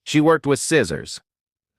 She worked with scissors.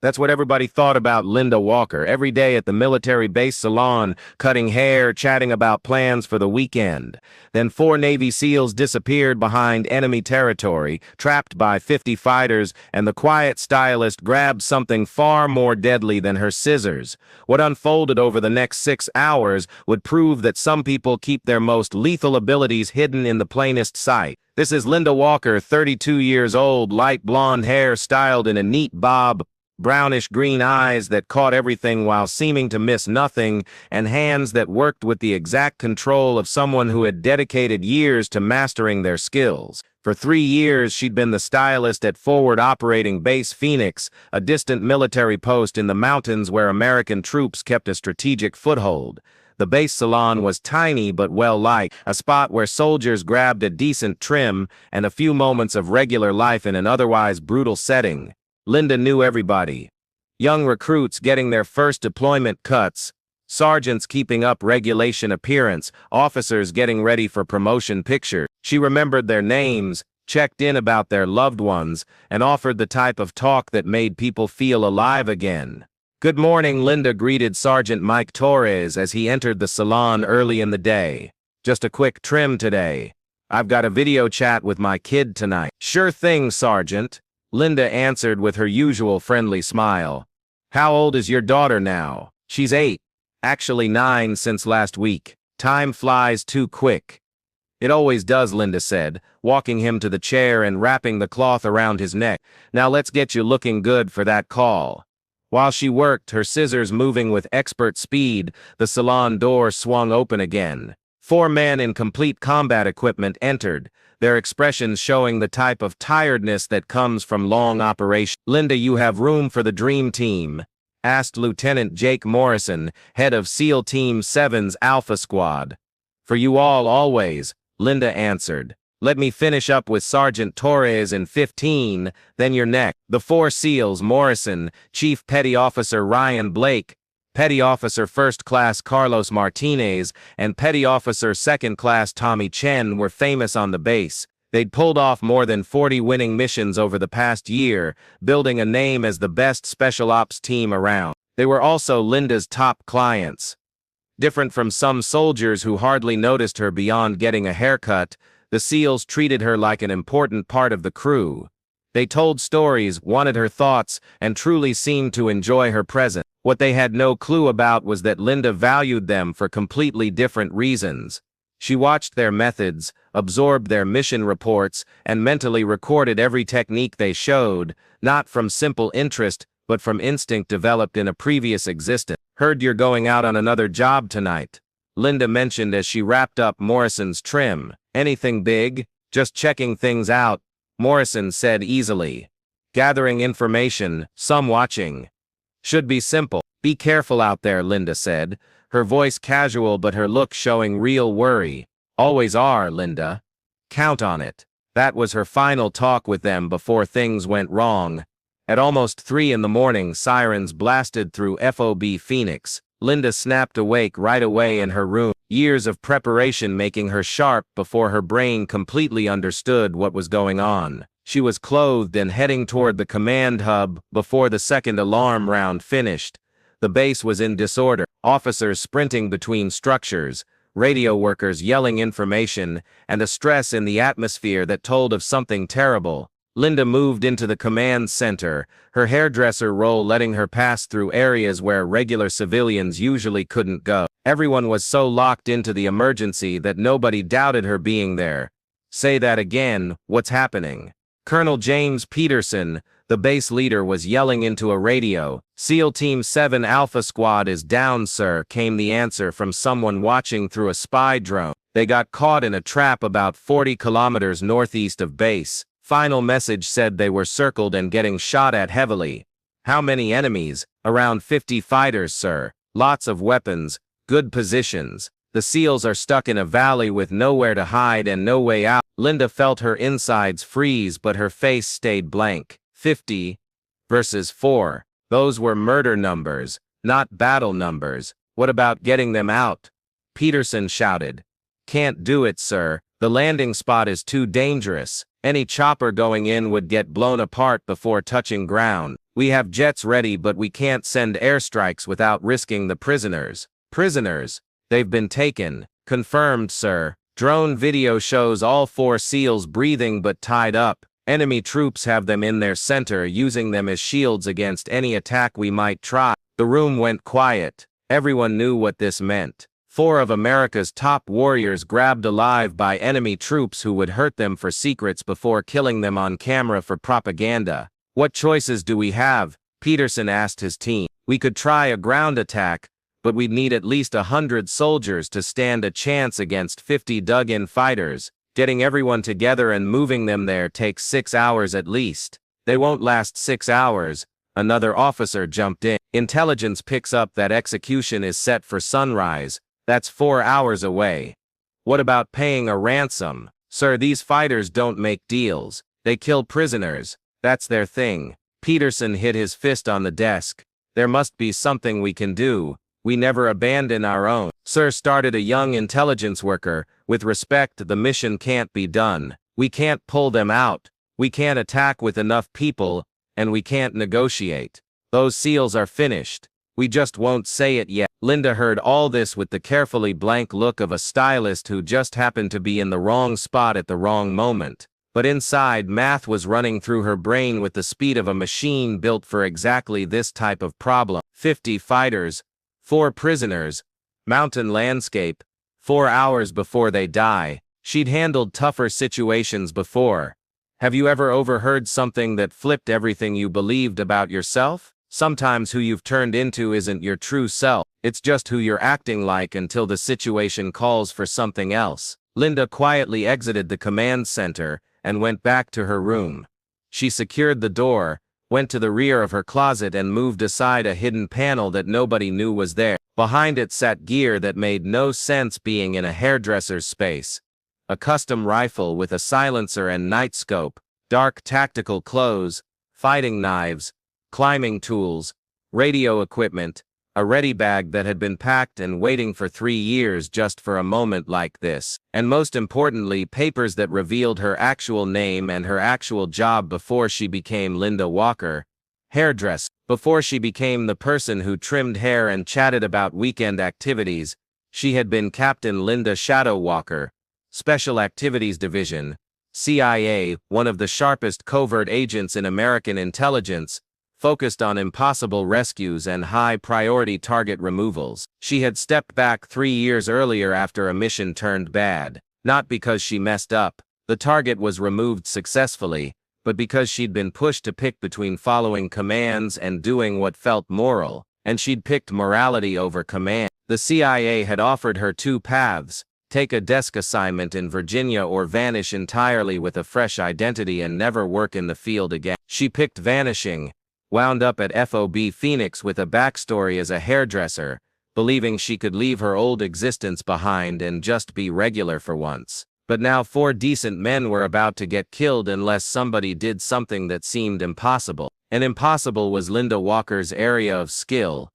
That's what everybody thought about Linda Walker every day at the military base salon, cutting hair, chatting about plans for the weekend. Then 4 Navy SEALs disappeared behind enemy territory, trapped by 50 fighters, and the quiet stylist grabbed something far more deadly than her scissors. What unfolded over the next 6 hours would prove that some people keep their most lethal abilities hidden in the plainest sight. This is Linda Walker, 32 years old, light blonde hair styled in a neat bob, brownish-green eyes that caught everything while seeming to miss nothing, and hands that worked with the exact control of someone who had dedicated years to mastering their skills. For 3 years, she'd been the stylist at Forward Operating Base Phoenix, a distant military post in the mountains where American troops kept a strategic foothold. The base salon was tiny but well-liked, a spot where soldiers grabbed a decent trim and a few moments of regular life in an otherwise brutal setting. Linda knew everybody. Young recruits getting their first deployment cuts, sergeants keeping up regulation appearance, officers getting ready for promotion pictures. She remembered their names, checked in about their loved ones, and offered the type of talk that made people feel alive again. "Good morning," Linda greeted Sergeant Mike Torres as he entered the salon early in the day. "Just a quick trim today. I've got a video chat with my kid tonight." "Sure thing, Sergeant," Linda answered with her usual friendly smile. "How old is your daughter now?" "She's 8. Actually 9 since last week. Time flies too quick." "It always does," Linda said, walking him to the chair and wrapping the cloth around his neck. "Now let's get you looking good for that call." While she worked, her scissors moving with expert speed, the salon door swung open again. 4 men in complete combat equipment entered, their expressions showing the type of tiredness that comes from long operations. "Linda, you have room for the dream team?" asked Lieutenant Jake Morrison, head of SEAL Team 7's Alpha Squad. "For you all, always," Linda answered. "Let me finish up with Sergeant Torres in 15, then you're next." The 4 SEALs, Morrison, Chief Petty Officer Ryan Blake, Petty Officer First Class Carlos Martinez, and Petty Officer Second Class Tommy Chen were famous on the base. They'd pulled off more than 40 winning missions over the past year, building a name as the best special ops team around. They were also Linda's top clients. Different from some soldiers who hardly noticed her beyond getting a haircut, the SEALs treated her like an important part of the crew. They told stories, wanted her thoughts, and truly seemed to enjoy her presence. What they had no clue about was that Linda valued them for completely different reasons. She watched their methods, absorbed their mission reports, and mentally recorded every technique they showed, not from simple interest, but from instinct developed in a previous existence. "Heard you're going out on another job tonight," Linda mentioned as she wrapped up Morrison's trim. "Anything big?" "Just checking things out," Morrison said easily. "Gathering information, some watching. Should be simple." "Be careful out there," Linda said, her voice casual but her look showing real worry. "Always are, Linda. Count on it." That was her final talk with them before things went wrong. At almost 3 in the morning, sirens blasted through FOB Phoenix. Linda snapped awake right away in her room, years of preparation making her sharp before her brain completely understood what was going on. She was clothed and heading toward the command hub before the second alarm round finished. The base was in disorder, officers sprinting between structures, radio workers yelling information, and a stress in the atmosphere that told of something terrible. Linda moved into the command center, her hairdresser role letting her pass through areas where regular civilians usually couldn't go. Everyone was so locked into the emergency that nobody doubted her being there. "Say that again, what's happening?" Colonel James Peterson, the base leader, was yelling into a radio. "SEAL Team 7 Alpha Squad is down, sir," came the answer from someone watching through a spy drone. "They got caught in a trap about 40 kilometers northeast of base. Final message said they were circled and getting shot at heavily." "How many enemies?" "Around 50 fighters, sir. Lots of weapons, good positions. The SEALs are stuck in a valley with nowhere to hide and no way out." Linda felt her insides freeze, but her face stayed blank. 50 versus 4. Those were murder numbers, not battle numbers. "What about getting them out?" Peterson shouted. "Can't do it, sir. The landing spot is too dangerous. Any chopper going in would get blown apart before touching ground. We have jets ready, but we can't send airstrikes without risking the prisoners. Prisoners? They've been taken. Confirmed, sir. Drone video shows all 4 SEALs breathing but tied up. Enemy troops have them in their center, using them as shields against any attack we might try. The room went quiet. Everyone knew what this meant. 4 of America's top warriors grabbed alive by enemy troops who would hurt them for secrets before killing them on camera for propaganda. What choices do we have? Peterson asked his team. We could try a ground attack, but we'd need at least 100 soldiers to stand a chance against 50 dug-in fighters. Getting everyone together and moving them there takes 6 hours at least. They won't last 6 hours. Another officer jumped in. Intelligence picks up that execution is set for sunrise. That's 4 hours away. What about paying a ransom? Sir, these fighters don't make deals. They kill prisoners. That's their thing. Peterson hit his fist on the desk. There must be something we can do. We never abandon our own. Sir, started a young intelligence worker. With respect, the mission can't be done. We can't pull them out. We can't attack with enough people, and we can't negotiate. Those SEALs are finished. We just won't say it yet. Linda heard all this with the carefully blank look of a stylist who just happened to be in the wrong spot at the wrong moment. But inside, math was running through her brain with the speed of a machine built for exactly this type of problem. 50 fighters, 4 prisoners, mountain landscape, 4 hours before they die. She'd handled tougher situations before. Have you ever overheard something that flipped everything you believed about yourself? Sometimes who you've turned into isn't your true self. It's just who you're acting like until the situation calls for something else. Linda quietly exited the command center and went back to her room. She secured the door, went to the rear of her closet and moved aside a hidden panel that nobody knew was there. Behind it sat gear that made no sense being in a hairdresser's space. A custom rifle with a silencer and night scope, dark tactical clothes, fighting knives, climbing tools, radio equipment, a ready bag that had been packed and waiting for 3 years just for a moment like this, and most importantly, papers that revealed her actual name and her actual job before she became Linda Walker, hairdresser. Before she became the person who trimmed hair and chatted about weekend activities, she had been Captain Linda Shadow Walker, Special Activities Division, CIA, one of the sharpest covert agents in American intelligence, focused on impossible rescues and high-priority target removals. She had stepped back 3 years earlier after a mission turned bad, not because she messed up. The target was removed successfully, but because she'd been pushed to pick between following commands and doing what felt moral, and she'd picked morality over command. The CIA had offered her 2 paths: take a desk assignment in Virginia or vanish entirely with a fresh identity and never work in the field again. She picked vanishing, wound up at FOB Phoenix with a backstory as a hairdresser, believing she could leave her old existence behind and just be regular for once. But now 4 decent men were about to get killed unless somebody did something that seemed impossible. And impossible was Linda Walker's area of skill.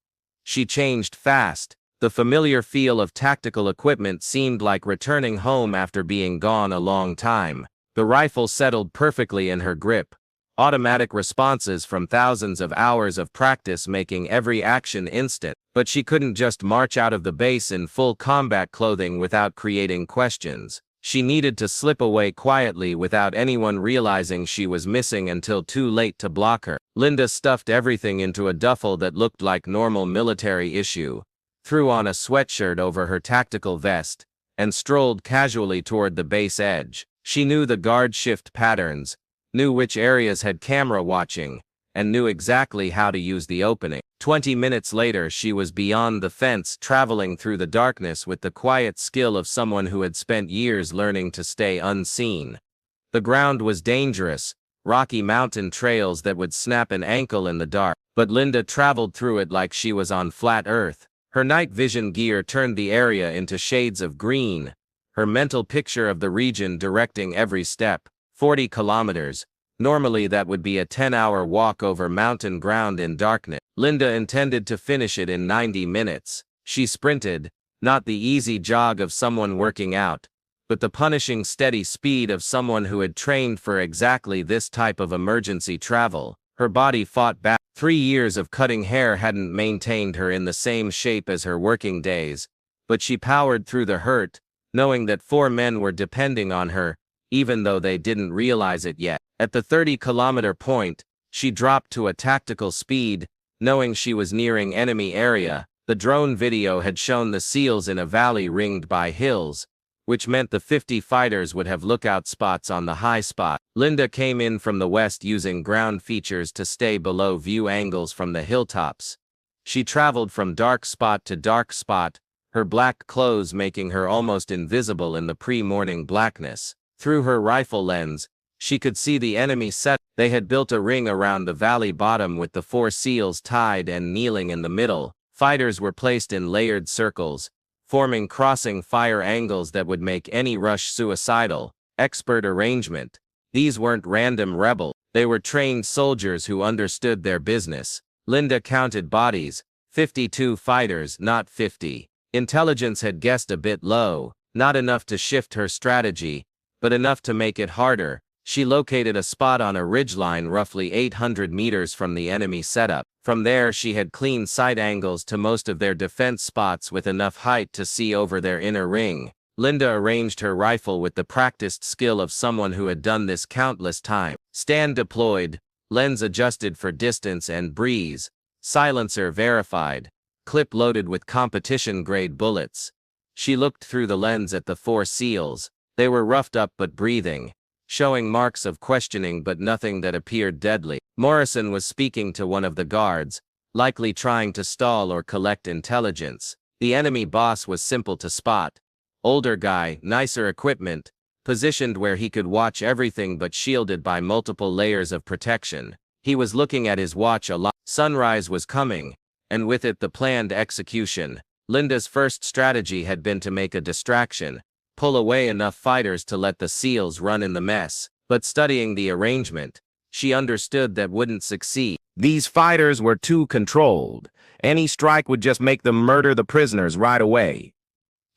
She changed fast. The familiar feel of tactical equipment seemed like returning home after being gone a long time. The rifle settled perfectly in her grip. Automatic responses from thousands of hours of practice making every action instant. But she couldn't just march out of the base in full combat clothing without creating questions. She needed to slip away quietly without anyone realizing she was missing until too late to block her. Linda stuffed everything into a duffel that looked like normal military issue, threw on a sweatshirt over her tactical vest, and strolled casually toward the base edge. She knew the guard shift patterns, knew which areas had camera watching, and knew exactly how to use the opening. 20 minutes later, she was beyond the fence, traveling through the darkness with the quiet skill of someone who had spent years learning to stay unseen. The ground was dangerous, rocky mountain trails that would snap an ankle in the dark, but Linda traveled through it like she was on flat earth. Her night vision gear turned the area into shades of green, her mental picture of the region directing every step. 40 kilometers. Normally that would be a 10-hour walk over mountain ground in darkness. Linda intended to finish it in 90 minutes. She sprinted, not the easy jog of someone working out, but the punishing steady speed of someone who had trained for exactly this type of emergency travel. Her body fought back. 3 years of cutting hair hadn't maintained her in the same shape as her working days, but she powered through the hurt, knowing that 4 men were depending on her, even though they didn't realize it yet. At the 30-kilometer point, she dropped to a tactical speed, knowing she was nearing enemy area. The drone video had shown the SEALs in a valley ringed by hills, which meant the 50 fighters would have lookout spots on the high spot. Linda came in from the west using ground features to stay below view angles from the hilltops. She traveled from dark spot to dark spot, her black clothes making her almost invisible in the pre-morning blackness. Through her rifle lens, she could see the enemy set. They had built a ring around the valley bottom with the 4 SEALs tied and kneeling in the middle. Fighters were placed in layered circles, forming crossing fire angles that would make any rush suicidal. Expert arrangement. These weren't random rebels. They were trained soldiers who understood their business. Linda counted bodies, 52 fighters, not 50. Intelligence had guessed a bit low, not enough to shift her strategy, but enough to make it harder. She located a spot on a ridgeline roughly 800 meters from the enemy setup. From there she had clean sight angles to most of their defense spots with enough height to see over their inner ring. Linda arranged her rifle with the practiced skill of someone who had done this countless times. Stand deployed, lens adjusted for distance and breeze, silencer verified, clip loaded with competition-grade bullets. She looked through the lens at the 4 SEALs. They were roughed up but breathing, showing marks of questioning but nothing that appeared deadly. Morrison was speaking to one of the guards, likely trying to stall or collect intelligence. The enemy boss was simple to spot. Older guy, nicer equipment, positioned where he could watch everything but shielded by multiple layers of protection. He was looking at his watch a lot. Sunrise was coming, and with it the planned execution. Linda's first strategy had been to make a distraction, pull away enough fighters to let the SEALs run in the mess. But studying the arrangement, she understood that wouldn't succeed. These fighters were too controlled. Any strike would just make them murder the prisoners right away.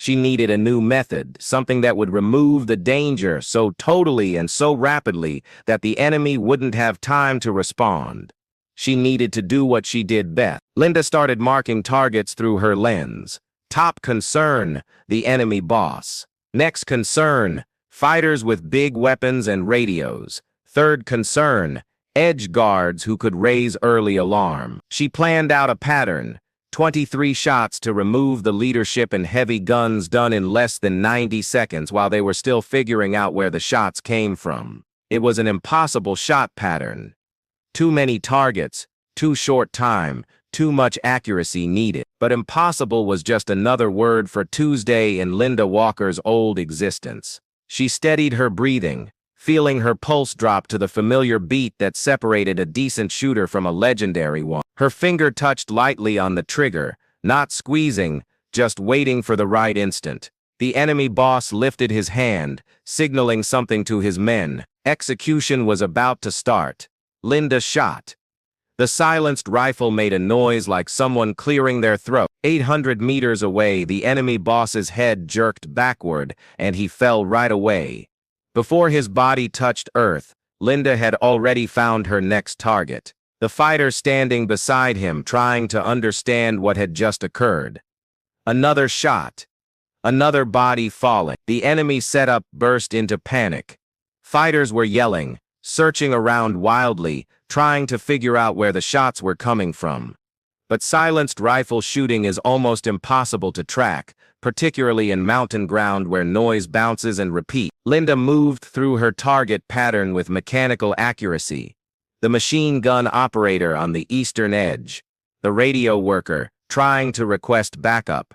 She needed a new method, something that would remove the danger so totally and so rapidly that the enemy wouldn't have time to respond. She needed to do what she did best. Linda started marking targets through her lens. Top concern, the enemy boss. Next concern, fighters with big weapons and radios. Third concern, edge guards who could raise early alarm. She planned out a pattern, 23 shots to remove the leadership and heavy guns done in less than 90 seconds while they were still figuring out where the shots came from. It was an impossible shot pattern. Too many targets, too short time, too much accuracy needed. But impossible was just another word for Tuesday in Linda Walker's old existence. She steadied her breathing, feeling her pulse drop to the familiar beat that separated a decent shooter from a legendary one. Her finger touched lightly on the trigger, not squeezing, just waiting for the right instant. The enemy boss lifted his hand, signaling something to his men. Execution was about to start. Linda shot. The silenced rifle made a noise like someone clearing their throat. 800 meters away, the enemy boss's head jerked backward, and he fell right away. Before his body touched earth, Linda had already found her next target. The fighter standing beside him, trying to understand what had just occurred. Another shot. Another body falling. The enemy setup burst into panic. Fighters were yelling, searching around wildly, trying to figure out where the shots were coming from. But silenced rifle shooting is almost impossible to track, particularly in mountain ground where noise bounces and repeats. Linda moved through her target pattern with mechanical accuracy. The machine gun operator on the eastern edge. The radio worker, trying to request backup.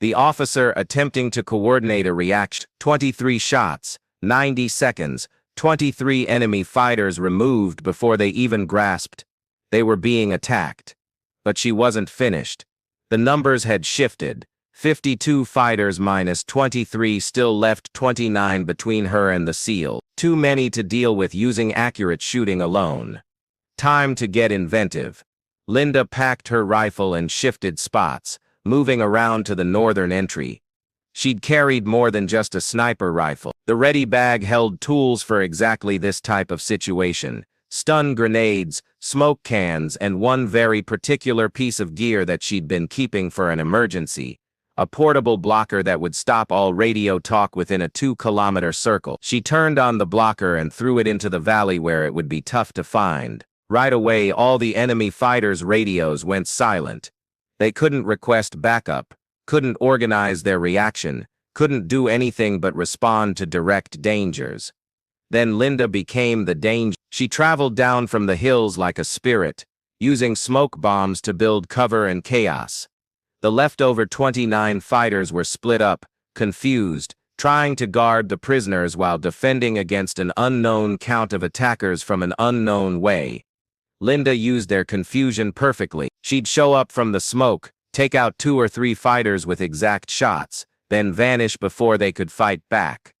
The officer attempting to coordinate a reaction. 23 shots, 90 seconds, 23 enemy fighters removed before they even grasped. They were being attacked. But she wasn't finished. The numbers had shifted. 52 fighters minus 23, still left 29 between her and the SEAL. Too many to deal with using accurate shooting alone. Time to get inventive. Linda packed her rifle and shifted spots, moving around to the northern entry. She'd carried more than just a sniper rifle. The ready bag held tools for exactly this type of situation: stun grenades, smoke cans, and one very particular piece of gear that she'd been keeping for an emergency: a portable blocker that would stop all radio talk within a 2-kilometer circle. She turned on the blocker and threw it into the valley where it would be tough to find. Right away, all the enemy fighters' radios went silent. They couldn't request backup, couldn't organize their reaction, couldn't do anything but respond to direct dangers. Then Linda became the danger. She traveled down from the hills like a spirit, using smoke bombs to build cover and chaos. The leftover 29 fighters were split up, confused, trying to guard the prisoners while defending against an unknown count of attackers from an unknown way. Linda used their confusion perfectly. She'd show up from the smoke, take out 2 or 3 fighters with exact shots, then vanish before they could fight back.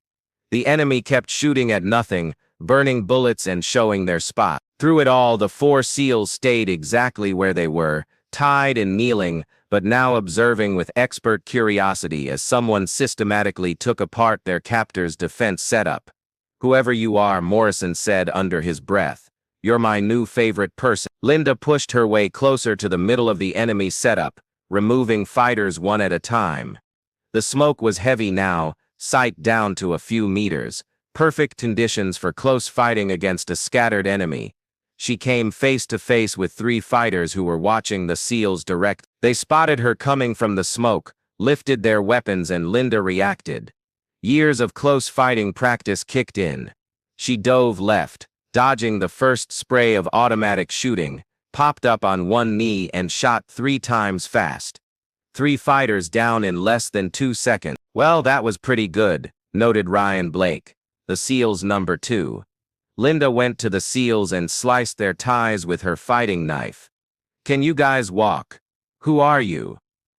The enemy kept shooting at nothing, burning bullets and showing their spot. Through it all, the 4 SEALs stayed exactly where they were, tied and kneeling, but now observing with expert curiosity as someone systematically took apart their captor's defense setup. "Whoever you are," Morrison said under his breath, "you're my new favorite person." Linda pushed her way closer to the middle of the enemy setup, removing fighters one at a time. The smoke was heavy now, sight down to a few meters, perfect conditions for close fighting against a scattered enemy. She came face to face with 3 fighters who were watching the SEALs direct. They spotted her coming from the smoke, lifted their weapons, and Linda reacted. Years of close fighting practice kicked in. She dove left, dodging the first spray of automatic shooting, popped up on one knee and shot 3 times fast. 3 fighters down in less than 2 seconds. "Well, that was pretty good," noted Ryan Blake, the SEAL's number 2. Linda went to the SEALs and sliced their ties with her fighting knife. "Can you guys walk? Who are you?"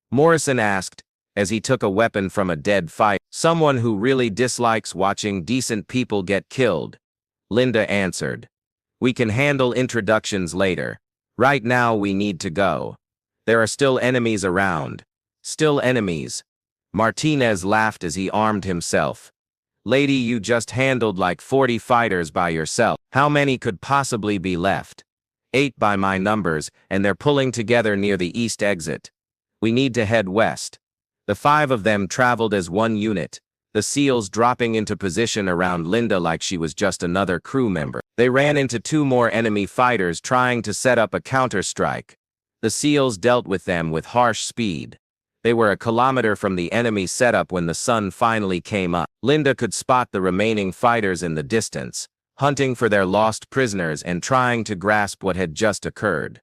Morrison asked, as he took a weapon from a dead fighter. "Someone who really dislikes watching decent people get killed," Linda answered. "We can handle introductions later. Right now we need to go. There are still enemies around." "Still enemies?" Martinez laughed as he armed himself. "Lady, you just handled like 40 fighters by yourself. How many could possibly be left?" 8 by my numbers, and they're pulling together near the east exit. We need to head west. The 5 of them traveled as one unit, the SEALs dropping into position around Linda like she was just another crew member. They ran into 2 more enemy fighters trying to set up a counter-strike. The SEALs dealt with them with harsh speed. They were a kilometer from the enemy setup when the sun finally came up. Linda could spot the remaining fighters in the distance, hunting for their lost prisoners and trying to grasp what had just occurred.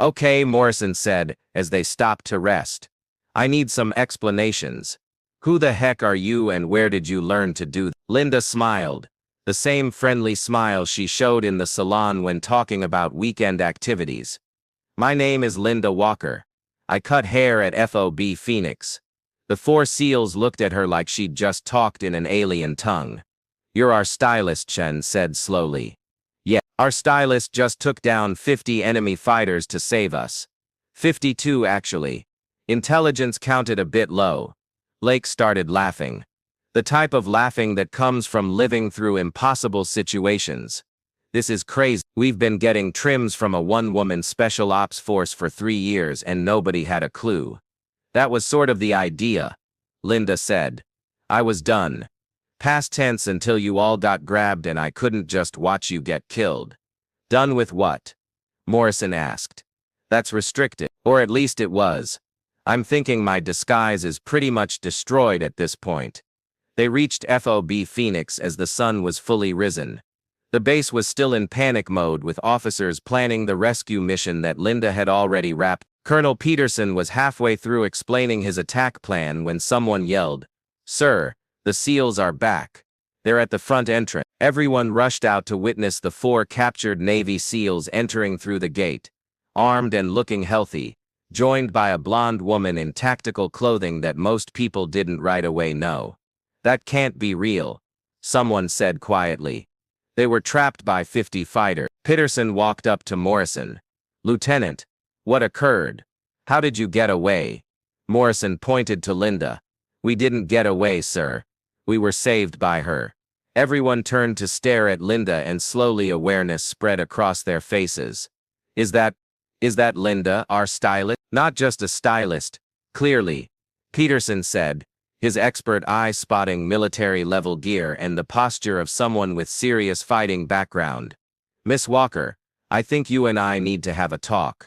"Okay," Morrison said, as they stopped to rest. "I need some explanations. Who the heck are you and where did you learn to do that?" Linda smiled, the same friendly smile she showed in the salon when talking about weekend activities. "My name is Linda Walker. I cut hair at FOB Phoenix." The 4 SEALs looked at her like she'd just talked in an alien tongue. "You're our stylist," Chen said slowly. "Yeah, our stylist just took down 50 enemy fighters to save us. 52 actually. Intelligence counted a bit low." Lake started laughing. The type of laughing that comes from living through impossible situations. "This is crazy. We've been getting trims from a 1-woman special ops force for 3 years and nobody had a clue." "That was sort of the idea," Linda said. "I was done. Past tense until you all got grabbed and I couldn't just watch you get killed." "Done with what?" Morrison asked. "That's restricted. Or at least it was. I'm thinking my disguise is pretty much destroyed at this point." They reached FOB Phoenix as the sun was fully risen. The base was still in panic mode with officers planning the rescue mission that Linda had already wrapped. Colonel Peterson was halfway through explaining his attack plan when someone yelled, "Sir, the SEALs are back. They're at the front entrance." Everyone rushed out to witness the 4 captured Navy SEALs entering through the gate, armed and looking healthy, joined by a blonde woman in tactical clothing that most people didn't right away know. "That can't be real," someone said quietly. "They were trapped by 50 fighters." Peterson walked up to Morrison. "Lieutenant, what occurred? How did you get away?" Morrison pointed to Linda. We didn't get away, sir. We were saved by her. Everyone turned to stare at Linda and slowly awareness spread across their faces. Is that Linda, our stylist? Not just a stylist, clearly, Peterson said, his expert eye spotting military-level gear and the posture of someone with serious fighting background. Miss Walker, I think you and I need to have a talk.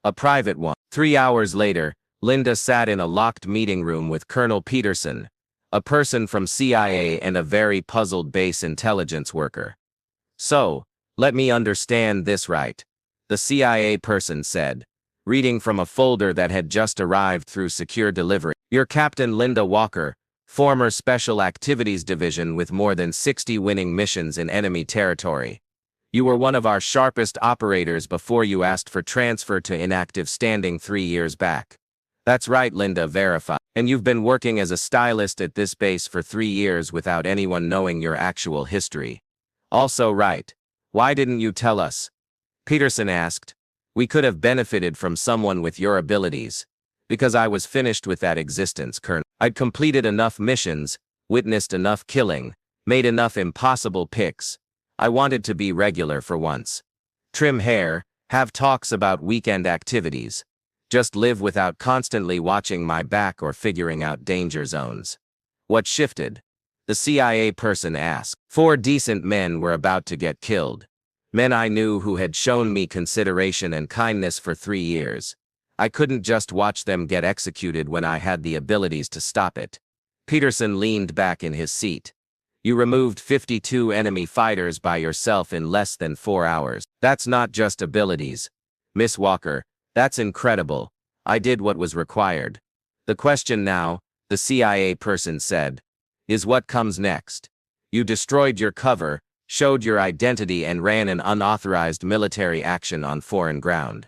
A private one. 3 hours later, Linda sat in a locked meeting room with Colonel Peterson, a person from CIA and a very puzzled base intelligence worker. So, let me understand this right, the CIA person said, reading from a folder that had just arrived through secure delivery. You're Captain Linda Walker, former Special Activities Division with more than 60 winning missions in enemy territory. You were one of our sharpest operators before you asked for transfer to inactive standing 3 years back. That's right, Linda verified. And you've been working as a stylist at this base for 3 years without anyone knowing your actual history. Also right. Why didn't you tell us? Peterson asked. We could have benefited from someone with your abilities. Because I was finished with that existence, Colonel. I'd completed enough missions, witnessed enough killing, made enough impossible picks. I wanted to be regular for once. Trim hair, have talks about weekend activities. Just live without constantly watching my back or figuring out danger zones. What shifted? The CIA person asked. 4 decent men were about to get killed. Men I knew who had shown me consideration and kindness for 3 years. I couldn't just watch them get executed when I had the abilities to stop it. Peterson leaned back in his seat. You removed 52 enemy fighters by yourself in less than 4 hours. That's not just abilities. Miss Walker, that's incredible. I did what was required. The question now, the CIA person said, is what comes next. You destroyed your cover, showed your identity and ran an unauthorized military action on foreign ground.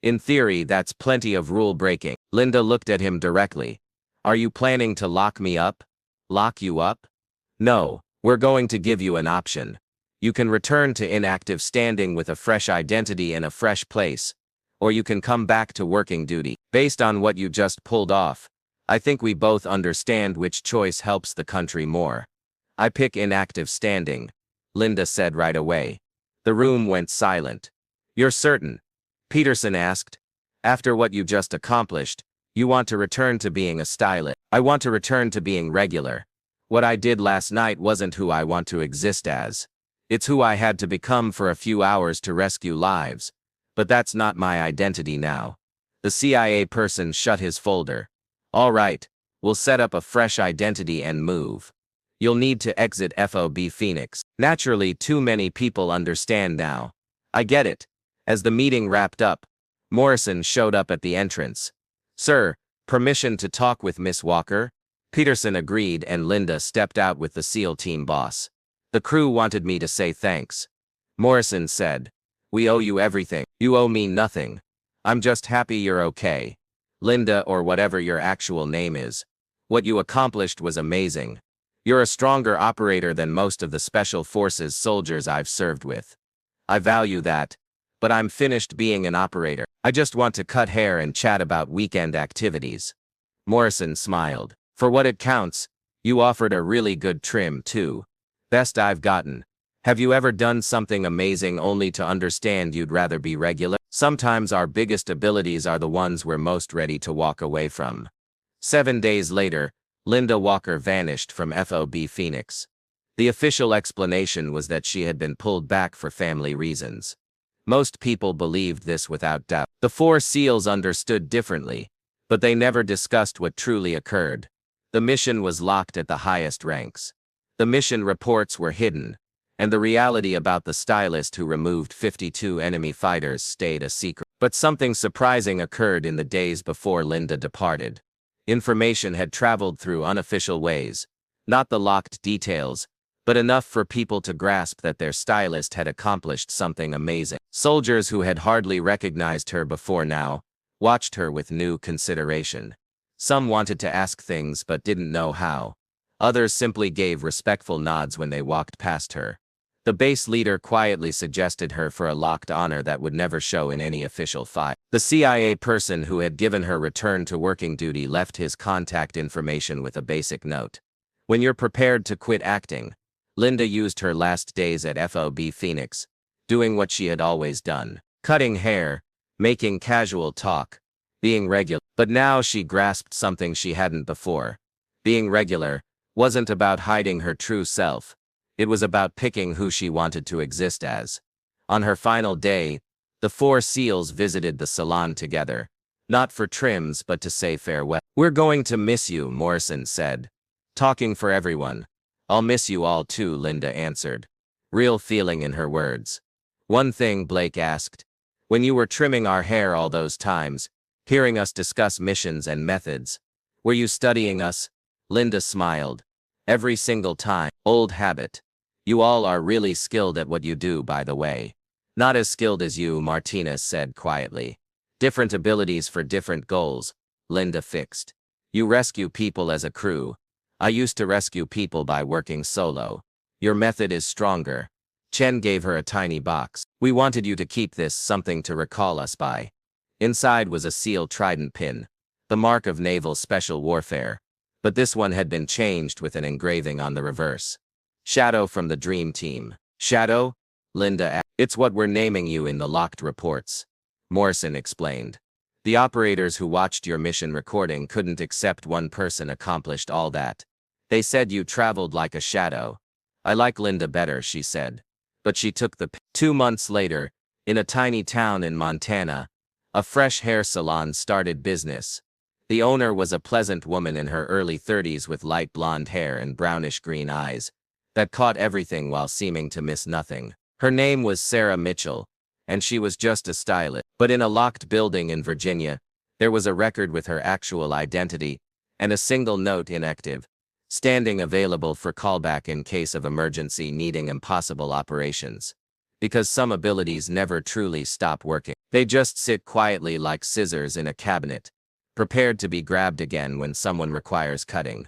In theory, that's plenty of rule breaking. Linda looked at him directly. Are you planning to lock me up? Lock you up? No, we're going to give you an option. You can return to inactive standing with a fresh identity and a fresh place. Or you can come back to working duty. Based on what you just pulled off, I think we both understand which choice helps the country more. I pick inactive standing, Linda said right away. The room went silent. You're certain? Peterson asked. After what you just accomplished, you want to return to being a stylist. I want to return to being regular. What I did last night wasn't who I want to exist as. It's who I had to become for a few hours to rescue lives. But that's not my identity now. The CIA person shut his folder. All right, we'll set up a fresh identity and move. You'll need to exit FOB Phoenix. Naturally, too many people understand now. I get it. As the meeting wrapped up, Morrison showed up at the entrance. Sir, permission to talk with Miss Walker? Peterson agreed and Linda stepped out with the SEAL team boss. The crew wanted me to say thanks. Morrison said, we owe you everything. You owe me nothing. I'm just happy you're okay. Linda, or whatever your actual name is. What you accomplished was amazing. You're a stronger operator than most of the Special Forces soldiers I've served with. I value that. But I'm finished being an operator. I just want to cut hair and chat about weekend activities. Morrison smiled. For what it counts, you offered a really good trim too. Best I've gotten. Have you ever done something amazing only to understand you'd rather be regular? Sometimes our biggest abilities are the ones we're most ready to walk away from. 7 days later, Linda Walker vanished from FOB Phoenix. The official explanation was that she had been pulled back for family reasons. Most people believed this without doubt. The 4 SEALs understood differently, but they never discussed what truly occurred. The mission was locked at the highest ranks. The mission reports were hidden, and the reality about the stylist who removed 52 enemy fighters stayed a secret. But something surprising occurred in the days before Linda departed. Information had traveled through unofficial ways, not the locked details, but enough for people to grasp that their stylist had accomplished something amazing. Soldiers who had hardly recognized her before now watched her with new consideration. Some wanted to ask things but didn't know how. Others simply gave respectful nods when they walked past her. The base leader quietly suggested her for a locked honor that would never show in any official file. The CIA person who had given her return to working duty left his contact information with a basic note. When you're prepared to quit acting, Linda used her last days at FOB Phoenix, doing what she had always done. Cutting hair, making casual talk, being regular. But now she grasped something she hadn't before. Being regular wasn't about hiding her true self. It was about picking who she wanted to exist as. On her final day, the 4 SEALs visited the salon together, not for trims but to say farewell. "We're going to miss you," Morrison said. Talking for everyone. "I'll miss you all too," Linda answered. Real feeling in her words. "One thing," Blake asked. "When you were trimming our hair all those times, hearing us discuss missions and methods, were you studying us?" Linda smiled. "Every single time. Old habit. You all are really skilled at what you do, by the way." "Not as skilled as you," Martinez said quietly. "Different abilities for different goals," Linda fixed. "You rescue people as a crew. I used to rescue people by working solo. Your method is stronger." Chen gave her a tiny box. "We wanted you to keep this, something to recall us by." Inside was a SEAL trident pin, the mark of naval special warfare. But this one had been changed with an engraving on the reverse. "Shadow from the Dream Team." "Shadow?" Linda asked. "It's what we're naming you in the locked reports," Morrison explained. "The operators who watched your mission recording couldn't accept one person accomplished all that. They said you traveled like a shadow." "I like Linda better," she said. But she took the 2 months later, in a tiny town in Montana, a fresh hair salon started business. The owner was a pleasant woman in her early 30s with light blonde hair and brownish-green eyes that caught everything while seeming to miss nothing. Her name was Sarah Mitchell, and she was just a stylist. But in a locked building in Virginia, there was a record with her actual identity and a single note inactive, standing available for callback in case of emergency needing impossible operations. Because some abilities never truly stop working. They just sit quietly like scissors in a cabinet, prepared to be grabbed again when someone requires cutting.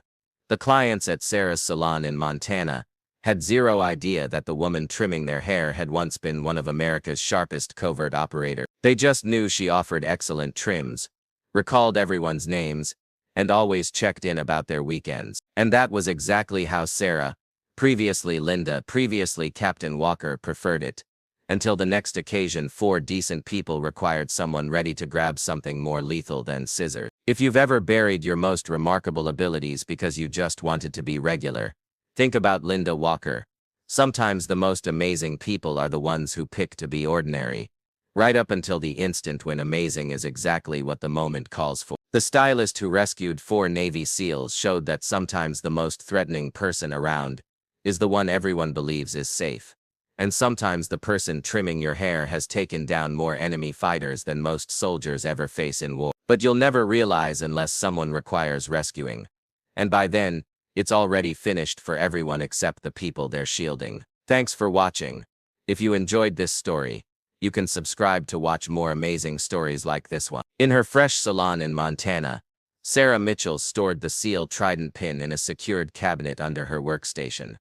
The clients at Sarah's salon in Montana had zero idea that the woman trimming their hair had once been one of America's sharpest covert operators. They just knew she offered excellent trims, recalled everyone's names, and always checked in about their weekends. And that was exactly how Sarah, previously Linda, previously Captain Walker, preferred it. Until the next occasion 4 decent people required someone ready to grab something more lethal than scissors. If you've ever buried your most remarkable abilities because you just wanted to be regular, think about Linda Walker. Sometimes the most amazing people are the ones who pick to be ordinary, right up until the instant when amazing is exactly what the moment calls for. The stylist who rescued 4 Navy SEALs showed that sometimes the most threatening person around is the one everyone believes is safe. And sometimes the person trimming your hair has taken down more enemy fighters than most soldiers ever face in war. But you'll never realize unless someone requires rescuing. And by then, it's already finished for everyone except the people they're shielding. Thanks for watching. If you enjoyed this story, you can subscribe to watch more amazing stories like this one. In her fresh salon in Montana, Sarah Mitchell stored the SEAL trident pin in a secured cabinet under her workstation.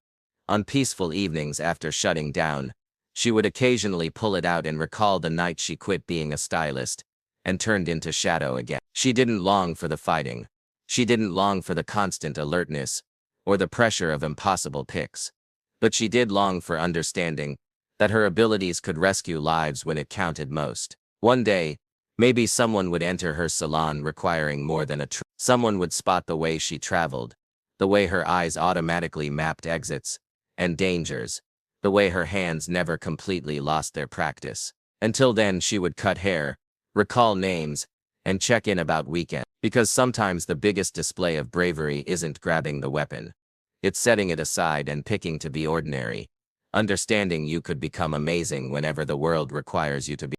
On peaceful evenings after shutting down, she would occasionally pull it out and recall the night she quit being a stylist and turned into Shadow again. She didn't long for the fighting. She didn't long for the constant alertness or the pressure of impossible picks. But she did long for understanding that her abilities could rescue lives when it counted most. One day, maybe someone would enter her salon requiring more than a trim. Someone would spot the way she traveled, the way her eyes automatically mapped exits and dangers, the way her hands never completely lost their practice. Until then, she would cut hair, recall names, and check in about weekends. Because sometimes the biggest display of bravery isn't grabbing the weapon. It's setting it aside and picking to be ordinary. Understanding you could become amazing whenever the world requires you to be.